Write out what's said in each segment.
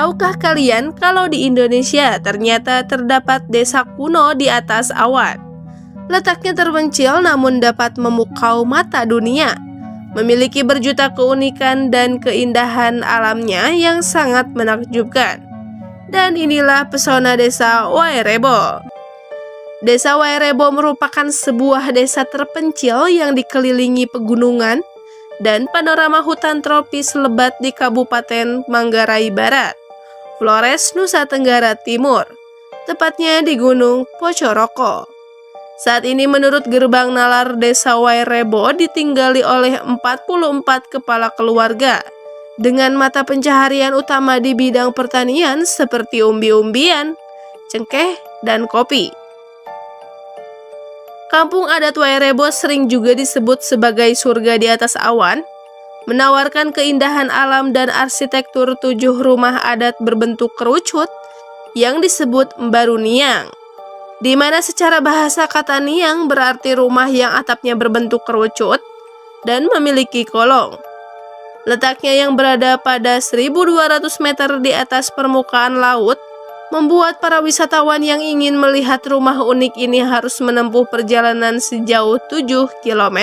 Tahukah kalian kalau di Indonesia ternyata terdapat desa kuno di atas awan? Letaknya terpencil namun dapat memukau mata dunia. Memiliki berjuta keunikan dan keindahan alamnya yang sangat menakjubkan. Dan inilah pesona desa Wairebo. Desa Wairebo merupakan sebuah desa terpencil yang dikelilingi pegunungan dan panorama hutan tropis lebat di Kabupaten Manggarai Barat, Flores, Nusa Tenggara Timur, tepatnya di Gunung Pocoroko. Saat ini menurut Gerbang Nalar Desa Wairebo ditinggali oleh 44 kepala keluarga dengan mata pencaharian utama di bidang pertanian seperti umbi-umbian, cengkeh, dan kopi. Kampung adat Wairebo sering juga disebut sebagai surga di atas awan, menawarkan keindahan alam dan arsitektur 7 rumah adat berbentuk kerucut yang disebut Mbaru Niang, di mana secara bahasa kata Niang berarti rumah yang atapnya berbentuk kerucut dan memiliki kolong. Letaknya yang berada pada 1.200 meter di atas permukaan laut, membuat para wisatawan yang ingin melihat rumah unik ini harus menempuh perjalanan sejauh 7 km.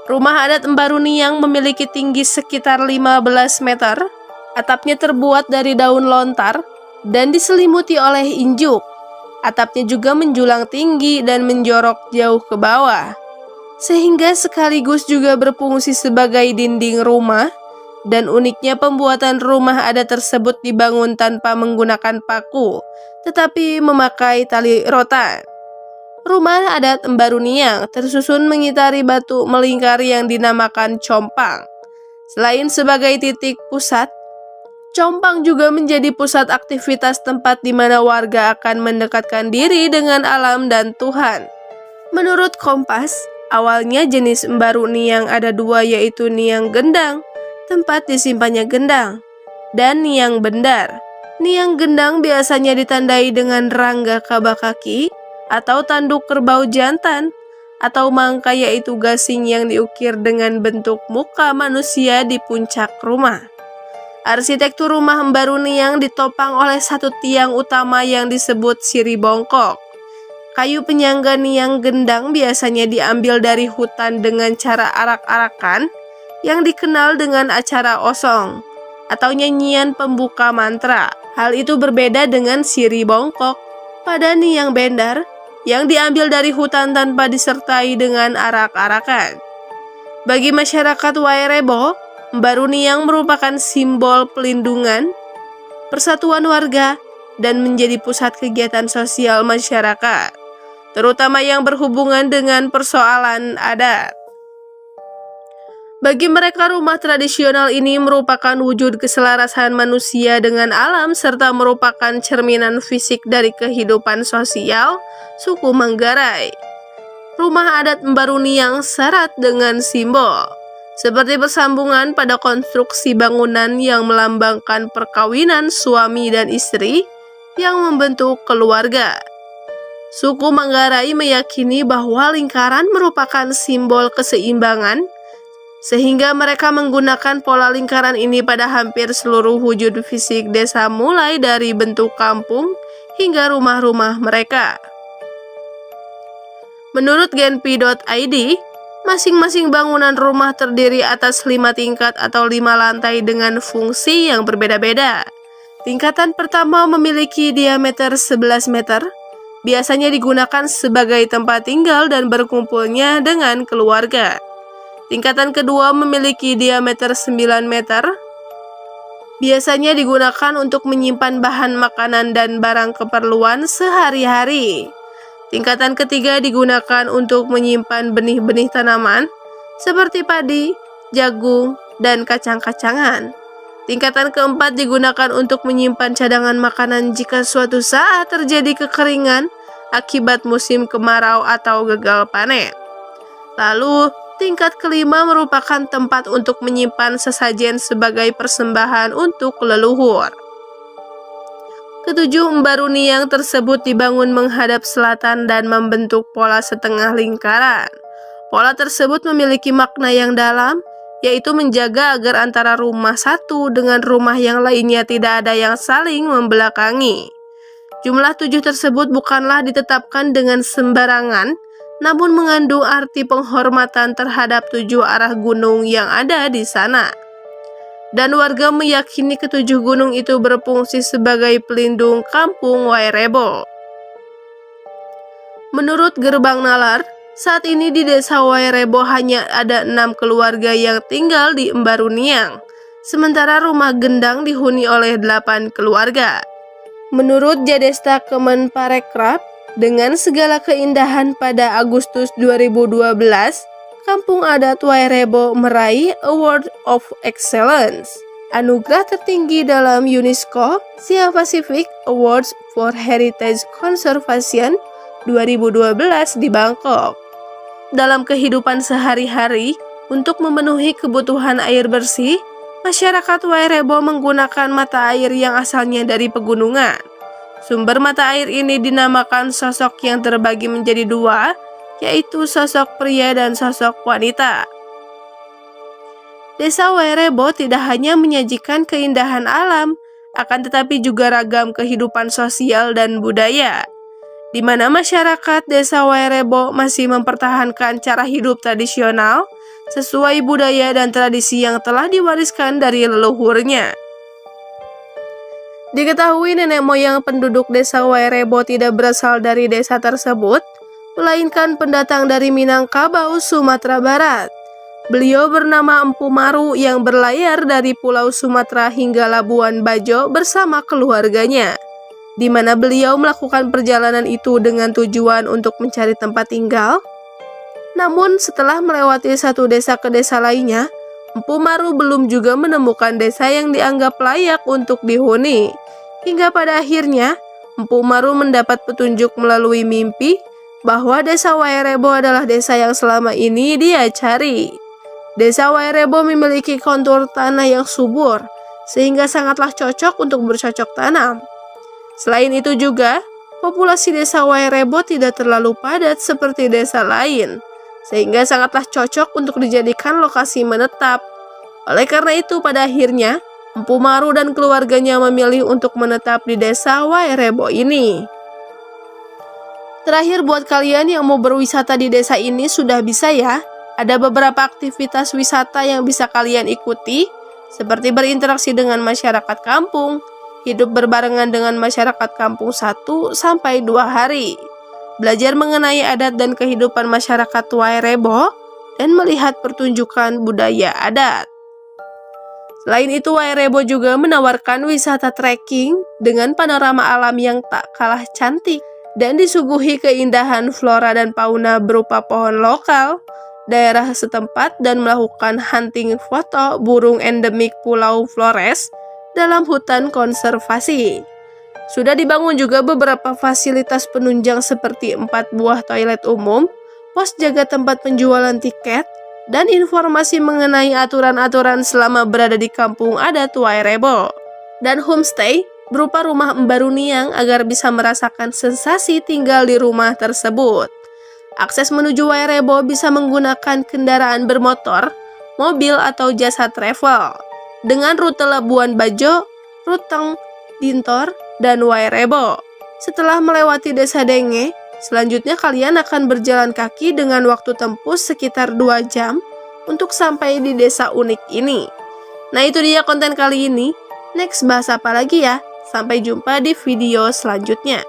Rumah adat Mbaru Niang memiliki tinggi sekitar 15 meter, atapnya terbuat dari daun lontar dan diselimuti oleh injuk. Atapnya juga menjulang tinggi dan menjorok jauh ke bawah, sehingga sekaligus juga berfungsi sebagai dinding rumah. Dan uniknya pembuatan rumah adat tersebut dibangun tanpa menggunakan paku, tetapi memakai tali rotan. Rumah adat Mbaru Niang tersusun mengitari batu melingkar yang dinamakan compang. Selain sebagai titik pusat, compang juga menjadi pusat aktivitas tempat di mana warga akan mendekatkan diri dengan alam dan Tuhan. Menurut Kompas, awalnya jenis Mbaru Niang ada 2, yaitu Niang Gendang, tempat disimpannya gendang, dan Niang Bendar. Niang Gendang biasanya ditandai dengan rangga kaba kaki atau tanduk kerbau jantan, atau mangka yaitu gasing yang diukir dengan bentuk muka manusia di puncak rumah. Arsitektur rumah Mbaru Niang ditopang oleh satu tiang utama yang disebut siri bongkok. Kayu penyangga Niang Gendang biasanya diambil dari hutan dengan cara arak-arakan yang dikenal dengan acara osong atau nyanyian pembuka mantra. Hal itu berbeda dengan siri bongkok pada Niang Bendar yang diambil dari hutan tanpa disertai dengan arak-arakan. Bagi masyarakat Wairebo, Mbaru Niang merupakan simbol pelindungan, persatuan warga, dan menjadi pusat kegiatan sosial masyarakat, terutama yang berhubungan dengan persoalan adat. Bagi mereka, rumah tradisional ini merupakan wujud keselarasan manusia dengan alam serta merupakan cerminan fisik dari kehidupan sosial suku Manggarai. Rumah adat Mbaru Niang syarat dengan simbol, seperti persambungan pada konstruksi bangunan yang melambangkan perkawinan suami dan istri yang membentuk keluarga. Suku Manggarai meyakini bahwa lingkaran merupakan simbol keseimbangan, sehingga mereka menggunakan pola lingkaran ini pada hampir seluruh wujud fisik desa, mulai dari bentuk kampung hingga rumah-rumah mereka. Menurut genpi.id, masing-masing bangunan rumah terdiri atas 5 tingkat atau 5 lantai dengan fungsi yang berbeda-beda. Tingkatan pertama memiliki diameter 11 meter, biasanya digunakan sebagai tempat tinggal dan berkumpulnya dengan keluarga. Tingkatan kedua memiliki diameter 9 meter, biasanya digunakan untuk menyimpan bahan makanan dan barang keperluan sehari-hari. Tingkatan ketiga digunakan untuk menyimpan benih-benih tanaman seperti padi, jagung, dan kacang-kacangan. Tingkatan keempat digunakan untuk menyimpan cadangan makanan jika suatu saat terjadi kekeringan akibat musim kemarau atau gagal panen. Lalu, tingkat kelima merupakan tempat untuk menyimpan sesajen sebagai persembahan untuk leluhur. Ketujuh Mbaru Niang tersebut dibangun menghadap selatan dan membentuk pola setengah lingkaran. Pola tersebut memiliki makna yang dalam, yaitu menjaga agar antara rumah satu dengan rumah yang lainnya tidak ada yang saling membelakangi. Jumlah 7 tersebut bukanlah ditetapkan dengan sembarangan, namun mengandung arti penghormatan terhadap 7 arah gunung yang ada di sana. Dan warga meyakini ketujuh gunung itu berfungsi sebagai pelindung kampung Wairebo. Menurut Gerbang Nalar, saat ini di desa Wairebo hanya ada 6 keluarga yang tinggal di Embaruniang, sementara rumah Gendang dihuni oleh 8 keluarga. Menurut Jadesta Kemenparekraf, dengan segala keindahan pada Agustus 2012, Kampung Adat Wairebo meraih Award of Excellence, anugerah tertinggi dalam UNESCO Asia Pacific Awards for Heritage Conservation 2012 di Bangkok. Dalam kehidupan sehari-hari, untuk memenuhi kebutuhan air bersih, masyarakat Wairebo menggunakan mata air yang asalnya dari pegunungan. Sumber mata air ini dinamakan sosok yang terbagi menjadi 2, yaitu sosok pria dan sosok wanita. Desa Wairebo tidak hanya menyajikan keindahan alam, akan tetapi juga ragam kehidupan sosial dan budaya, di mana masyarakat desa Wairebo masih mempertahankan cara hidup tradisional sesuai budaya dan tradisi yang telah diwariskan dari leluhurnya. Diketahui nenek moyang penduduk desa Wairebo tidak berasal dari desa tersebut, melainkan pendatang dari Minangkabau, Sumatera Barat. Beliau bernama Empu Maru yang berlayar dari Pulau Sumatera hingga Labuan Bajo bersama keluarganya, di mana beliau melakukan perjalanan itu dengan tujuan untuk mencari tempat tinggal. Namun setelah melewati satu desa ke desa lainnya, Empu Maru belum juga menemukan desa yang dianggap layak untuk dihuni. Hingga pada akhirnya, Empu Maru mendapat petunjuk melalui mimpi bahwa desa Wairebo adalah desa yang selama ini dia cari. Desa Wairebo memiliki kontur tanah yang subur, sehingga sangatlah cocok untuk bercocok tanam. Selain itu juga, populasi desa Wairebo tidak terlalu padat seperti desa lain, sehingga sangatlah cocok untuk dijadikan lokasi menetap. Oleh karena itu, pada akhirnya, Empu Maru dan keluarganya memilih untuk menetap di desa Wairebo ini. Terakhir, buat kalian yang mau berwisata di desa ini sudah bisa ya. Ada beberapa aktivitas wisata yang bisa kalian ikuti, seperti berinteraksi dengan masyarakat kampung, hidup berbarengan dengan masyarakat kampung 1-2 hari, belajar mengenai adat dan kehidupan masyarakat Wairebo, dan melihat pertunjukan budaya adat. Selain itu, Wairebo juga menawarkan wisata trekking dengan panorama alam yang tak kalah cantik dan disuguhi keindahan flora dan fauna berupa pohon lokal, daerah setempat, dan melakukan hunting foto burung endemik Pulau Flores dalam hutan konservasi. Sudah dibangun juga beberapa fasilitas penunjang seperti 4 buah toilet umum, pos jaga tempat penjualan tiket, dan informasi mengenai aturan-aturan selama berada di kampung adat Wairebo. Dan homestay berupa rumah Embaruniang agar bisa merasakan sensasi tinggal di rumah tersebut. Akses menuju Wairebo bisa menggunakan kendaraan bermotor, mobil, atau jasa travel dengan rute Labuan Bajo, Ruteng, Dintor, dan Wairebo. Setelah melewati desa Denge, selanjutnya kalian akan berjalan kaki dengan waktu tempuh sekitar 2 jam untuk sampai di desa unik ini. Nah, itu dia konten kali ini. Next bahas apa lagi ya? Sampai jumpa di video selanjutnya.